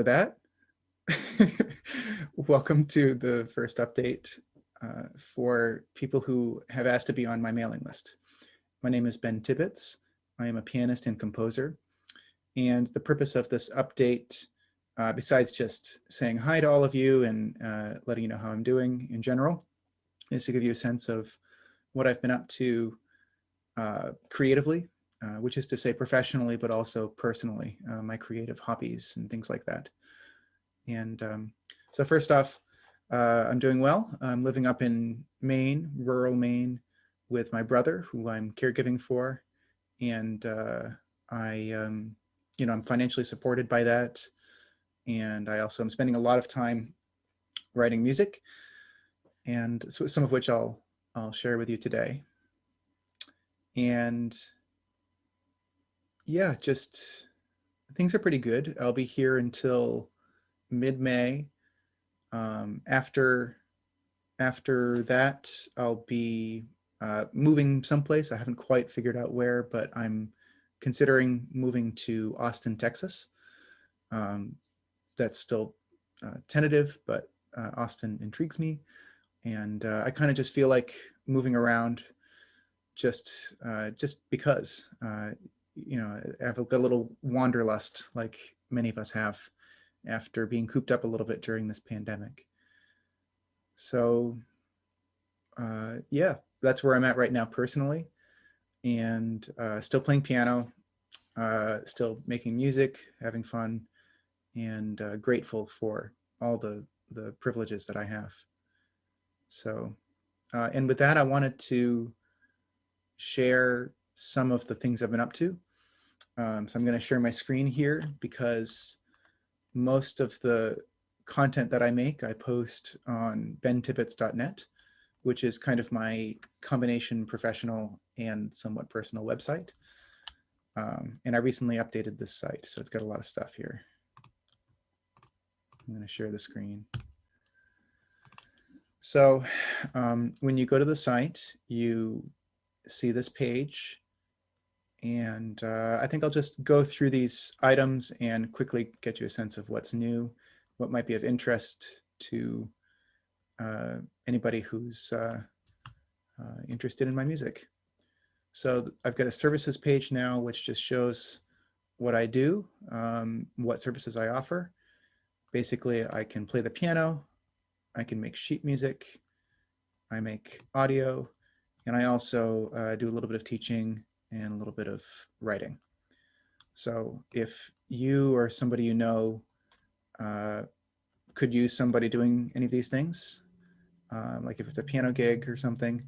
with that, welcome to the first update for people who have asked to be on my mailing list. My name is Ben Tibbetts. I am a pianist and composer. And the purpose of this update, besides just saying hi to all of you and letting you know how I'm doing in general, is to give you a sense of what I've been up to creatively, which is to say professionally, but also personally, my creative hobbies and things like that. And so first off, I'm doing well. I'm living up in Maine, rural Maine, with my brother, who I'm caregiving for. And I'm financially supported by that. And I also am spending a lot of time writing music, and so some of which I'll share with you today. And yeah, just things are pretty good. I'll be here until mid-May. After that, I'll be moving someplace. I haven't quite figured out where, but I'm considering moving to Austin, Texas. That's still tentative, but Austin intrigues me. And I kind of just feel like moving around just because, I have a little wanderlust like many of us have after being cooped up a little bit during this pandemic. So yeah, that's where I'm at right now personally, and still playing piano, still making music, having fun, and grateful for all the privileges that I have. So, and with that, I wanted to share some of the things I've been up to. So I'm going to share my screen here because most of the content that I make, I post on bentibbetts.net, which is kind of my combination professional and somewhat personal website. And I recently updated this site, so it's got a lot of stuff here. I'm going to share the screen. So when you go to the site, you see this page. And I think I'll just go through these items and quickly get you a sense of what's new, what might be of interest to anybody who's interested in my music. So I've got a services page now, which just shows what I do, what services I offer. Basically, I can play the piano, I can make sheet music, I make audio, and I also do a little bit of teaching and a little bit of writing. So if you or somebody you know could use somebody doing any of these things, like if it's a piano gig or something,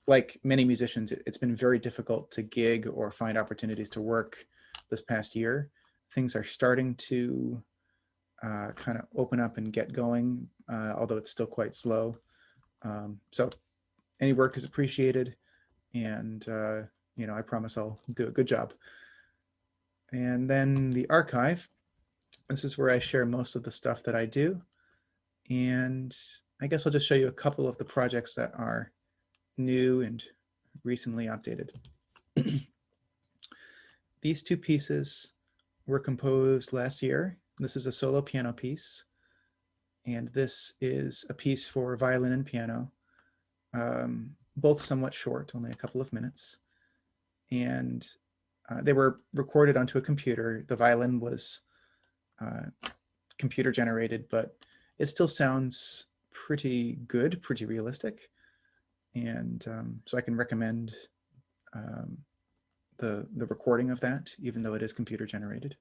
like many musicians, it's been very difficult to gig or find opportunities to work this past year. Things are starting to kind of open up and get going, although it's still quite slow. So any work is appreciated, and I promise I'll do a good job. And then the archive, this is where I share most of the stuff that I do. And I guess I'll just show you a couple of the projects that are new and recently updated. These two pieces were composed last year. This is a solo piano piece, and this is a piece for violin and piano, both somewhat short, only a couple of minutes. And they were recorded onto a computer. The violin was computer generated, but it still sounds pretty good, pretty realistic. And so I can recommend the recording of that, even though it is computer generated.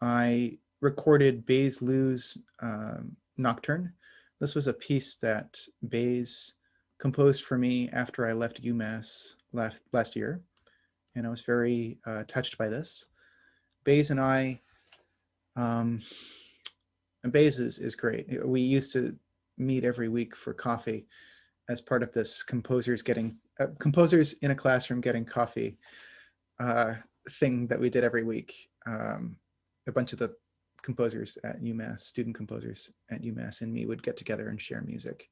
I recorded Bays Liu's Nocturne. This was a piece that Bays composed for me after I left UMass last year, and I was very touched by this. Bays and I, and Bays is great. We used to meet every week for coffee as part of this composers in a classroom getting coffee thing that we did every week. A bunch of the composers at UMass, student composers at UMass, and me would get together and share music.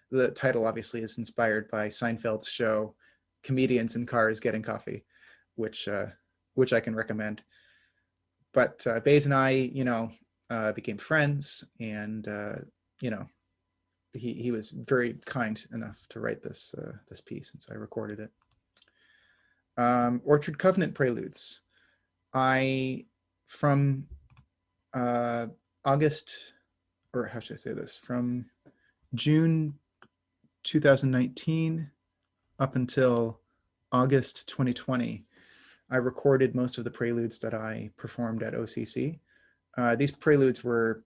The title obviously is inspired by Seinfeld's show, Comedians in Cars Getting Coffee, which I can recommend. but Baze and I, became friends, and he was very kind enough to write this this piece, and so I recorded it. Orchard Covenant Preludes. From August, or how should I say this? From June 2019 up until August 2020, I recorded most of the preludes that I performed at OCC. These preludes were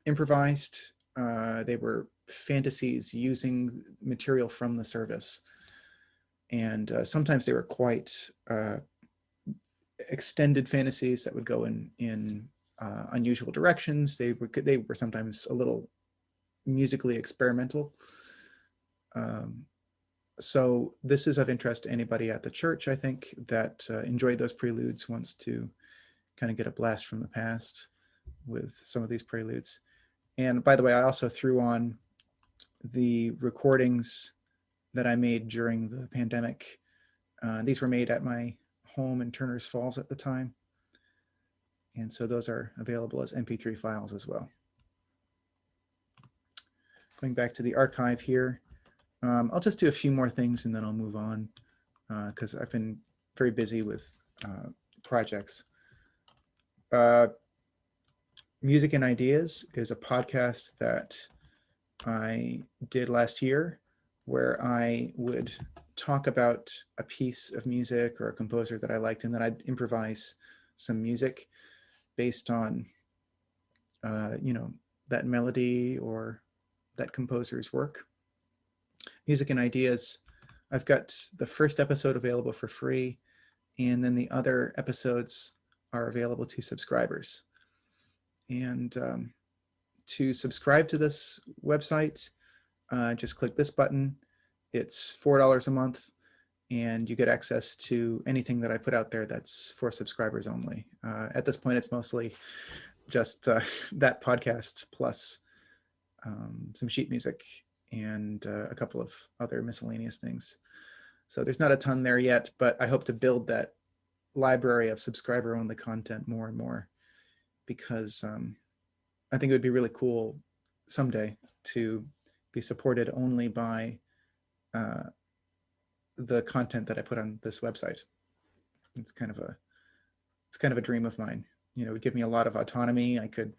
improvised. They were fantasies using material from the service. And sometimes they were quite extended fantasies that would go in unusual directions. They were sometimes a little musically experimental. So this is of interest to anybody at the church, I think, that enjoyed those preludes, wants to kind of get a blast from the past with some of these preludes. And by the way, I also threw on the recordings that I made during the pandemic. These were made at my home in Turner's Falls at the time. And so those are available as MP3 files as well. Going back to the archive here, I'll just do a few more things and then I'll move on because I've been very busy with projects. Music and Ideas is a podcast that I did last year where I would talk about a piece of music or a composer that I liked, and then I'd improvise some music based on, that melody or that composer's work. Music and Ideas, I've got the first episode available for free, and then the other episodes are available to subscribers. And to subscribe to this website, just click this button. It's $4 a month, and you get access to anything that I put out there that's for subscribers only. At this point, it's mostly just that podcast plus some sheet music and a couple of other miscellaneous things. So there's not a ton there yet, but I hope to build that library of subscriber-only content more and more, because I think it would be really cool someday to be supported only by the content that I put on this website. It's kind of a dream of mine. It would give me a lot of autonomy. I could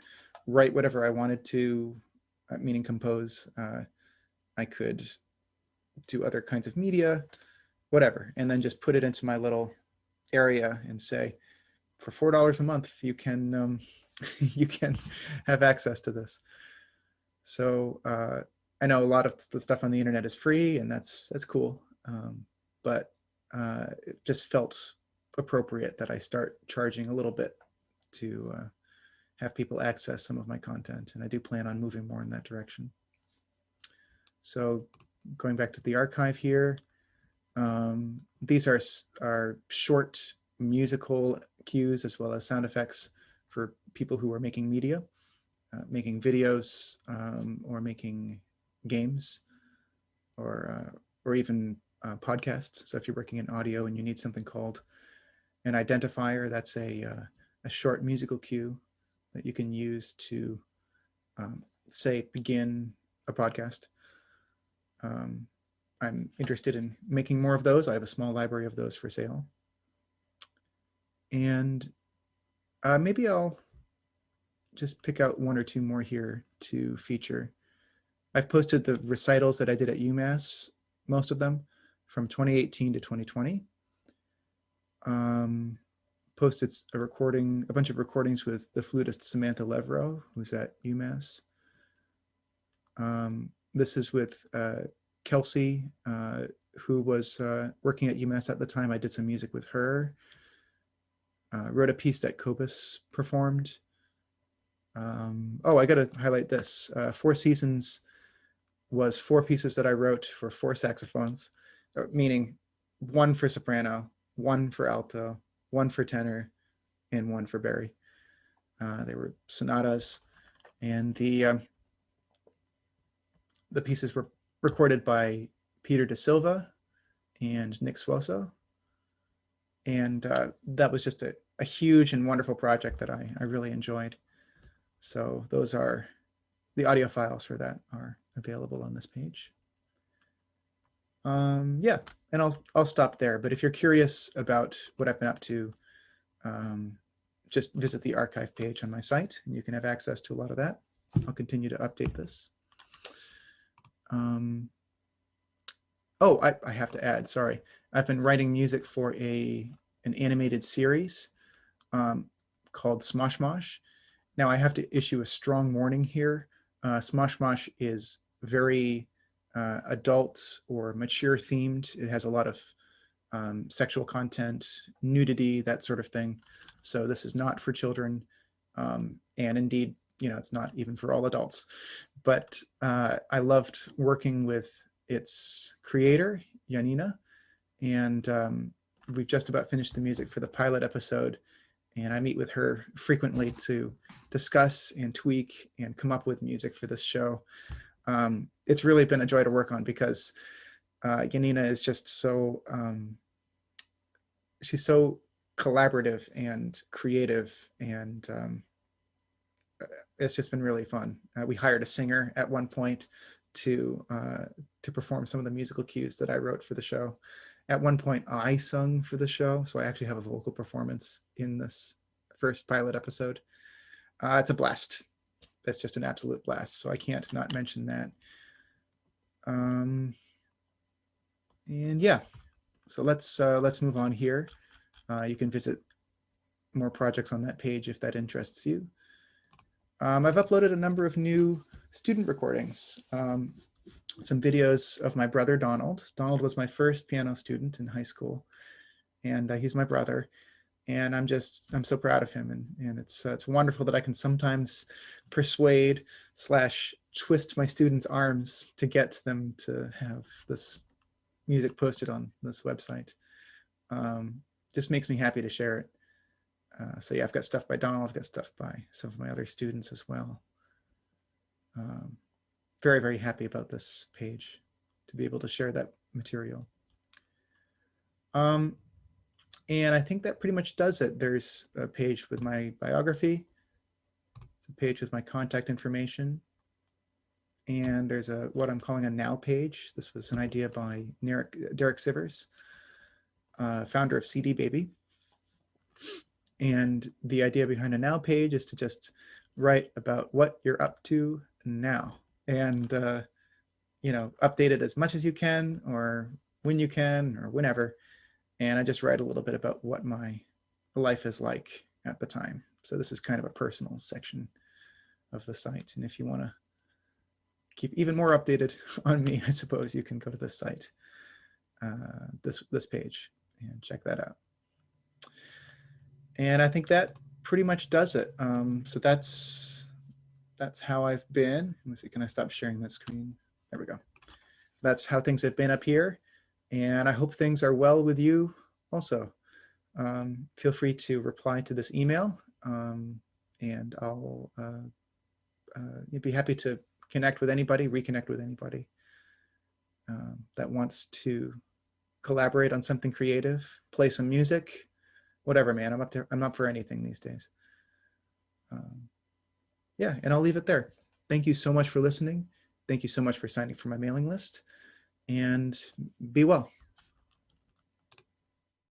write whatever I wanted to, meaning compose. I could do other kinds of media, whatever, and then just put it into my little area and say, for $4 a month, you can you can have access to this. So I know a lot of the stuff on the internet is free, and that's cool. But it just felt appropriate that I start charging a little bit to have people access some of my content, and I do plan on moving more in that direction. So going back to the archive here, these are short musical cues as well as sound effects for people who are making media, making videos, or making games, or even podcasts. So if you're working in audio and you need something called an identifier, that's a short musical cue that you can use to, say, begin a podcast. I'm interested in making more of those. I have a small library of those for sale. And maybe I'll just pick out one or two more here to feature. I've posted the recitals that I did at UMass, most of them, from 2018 to 2020. Posted a bunch of recordings with the flutist Samantha Levrow, who's at UMass. This is with Kelsey, who was working at UMass at the time. I did some music with her. Wrote a piece that Cobus performed. I got to highlight this. Four Seasons was 4 pieces that I wrote for 4 saxophones, meaning 1 for soprano, 1 for alto, 1 for tenor, and 1 for Barry. They were sonatas, and the pieces were recorded by Peter Da Silva and Nick Suoso. And that was just a huge and wonderful project that I really enjoyed. So those are the audio files for that are available on this page. Yeah, and I'll stop there. But if you're curious about what I've been up to, just visit the archive page on my site, and you can have access to a lot of that. I'll continue to update this. Oh, I have to add, sorry. I've been writing music for an animated series called Smosh Mosh. Now I have to issue a strong warning here. Smosh Mosh is very adult or mature themed. It has a lot of sexual content, nudity, that sort of thing. So this is not for children. And indeed, it's not even for all adults. But I loved working with its creator, Janina, and we've just about finished the music for the pilot episode. And I meet with her frequently to discuss and tweak and come up with music for this show. It's really been a joy to work on because Janina is just so, she's so collaborative and creative, and it's just been really fun. We hired a singer at one point to perform some of the musical cues that I wrote for the show. At one point, I sung for the show, so I actually have a vocal performance in this first pilot episode. It's a blast. It's just an absolute blast, so I can't not mention that. And yeah, so let's move on here. You can visit more projects on that page if that interests you. I've uploaded a number of new student recordings. Some videos of my brother, Donald. Donald was my first piano student in high school, and he's my brother. And I'm so proud of him. And it's wonderful that I can sometimes persuade / twist my students' arms to get them to have this music posted on this website. Just makes me happy to share it. So yeah, I've got stuff by Donald, I've got stuff by some of my other students as well. Very, very happy about this page to be able to share that material. And I think that pretty much does it. There's a page with my biography, a page with my contact information, and there's what I'm calling a now page. This was an idea by Derek Sivers, founder of CD Baby. And the idea behind a now page is to just write about what you're up to now, and update it as much as you can, or when you can, or whenever. And I just write a little bit about what my life is like at the time. So this is kind of a personal section of the site. And if you want to keep even more updated on me, I suppose you can go to this site, this page, and check that out. And I think that pretty much does it. So that's how I've been. Let me see, can I stop sharing that screen? There we go. That's how things have been up here. And I hope things are well with you also. Feel free to reply to this email, and I'll be happy to connect with anybody, reconnect with anybody that wants to collaborate on something creative, play some music, whatever, man. I'm up for anything these days. Yeah, and I'll leave it there. Thank you so much for listening. Thank you so much for signing up for my mailing list, and be well.